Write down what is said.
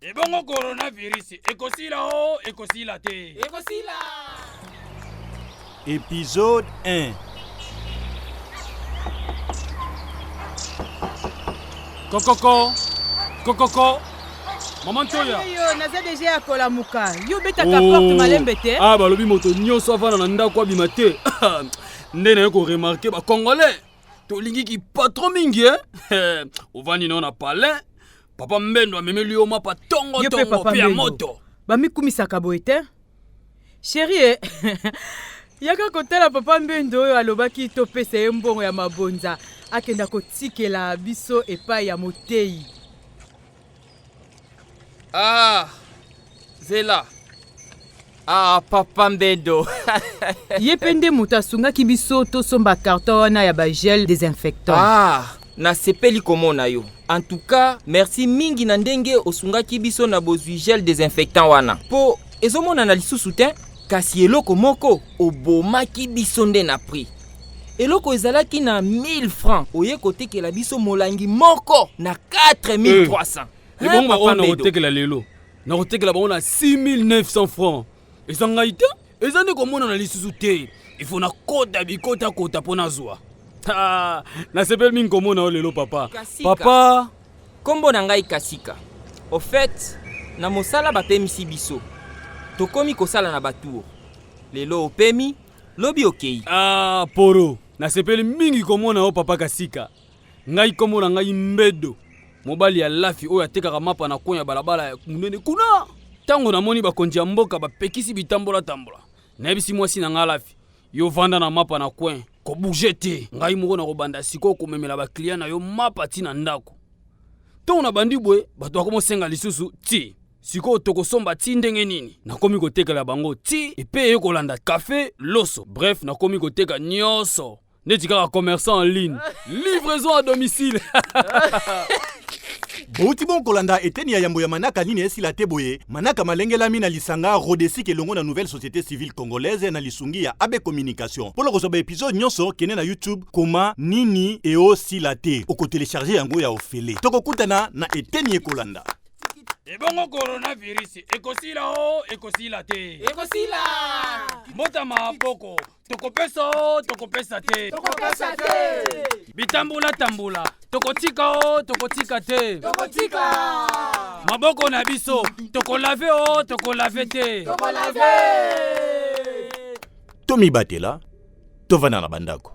Ebongo coronavirus ekosila o ekosila te. Ekosila. Épisode 1. Kokoko. Maman Toya. Yo naza déjà akola muka. Yo beta ka porte malembe te. Ah balobi moto nyonso avana na ndako abima te. Ndene yoko remarquer ba congolais. Tolingi ki patron mingi hein. Ovani na palais. Papa Mbendo amemeli yo mapa tongo pia moto. Ba mikumisaka boye te. Chérie. Yaka kotala papa Mbendo oyo alobaki topesa ye mbongo ya mabonza akenda kotikela biso epai ya motei. Ah, Zela. Ah, papa Mbendo. Yepende moto asungaki biso tosomba carton wana ya ba gel désinfectant. Ah, na sepeli komona yo. En tout cas, merci mingi na ndenge osungaki biso na bozwi gel désinfectant wana. Po ezomona na lisusu te kasi eloko moko obomaki biso nde na prix. Eloko ezalaki na 1000 francs oye kotekela biso molangi moko na 4300. Et bon, on a otekela lelo. Na otekela ba on a 6900 francs. Et ça ngaita? Et ça ne comme on a lisusu te. Il faut na kota bikota kota pona zwa. Ah, na sepel min comme on a lelo papa. Kasika. Papa, Kombo na ngai Kasika. Au fait, na mosala bapemisi biso. Tokomi kosala na batour. Lelo opemi, lobi okei. ah poro. Na sepel mingi comme on a papa Kasika. Ngai comme on a ngai mbedo. Mobali ya lafi oyo atekaka mapa na konya balabala ya munene kuna. Tango namoni bakonzi ya mboka bapekisi bitambola tambola. Nayebisi mwasi na nga lafi. Yo vanda na mapa na coin. Ko bouger te. Ngai moko na kobanda siko komemela ba client na yo mapa ti na ndako. Tango na bandi bwe bato akomo senga lisusu ti. Siko tokosomba ti ndenge nini. Nakomi kotekela bango ti epe yo kolanda café loso. Bref nakomi koteka nyonso. Neti kaka commerçant en ligne. Livraison à domicile. Bouti bon kolanda eteni ya yambo ya manaka nini esila te boye. Manaka malengelami na lisanga Rodesi kelongo na nouvelle société civile congolaise na lisungi ya AB Communication. Pour le kozoba épisode nyonso kene na YouTube koma nini eo sila te. Oko télécharger yango ya ofele. Toko kutana na eteni ekolanda. Ebongo coronavirus ekosila o ekosila te. Ekosila. Mota maboko tokopesa te. Tokopesa te. Bitambula tambula tokotika o tokotika te. Tokotika. Maboko na biso tokolave o tokolave te. Tokolave. Tomi batela. Tovana na bandako.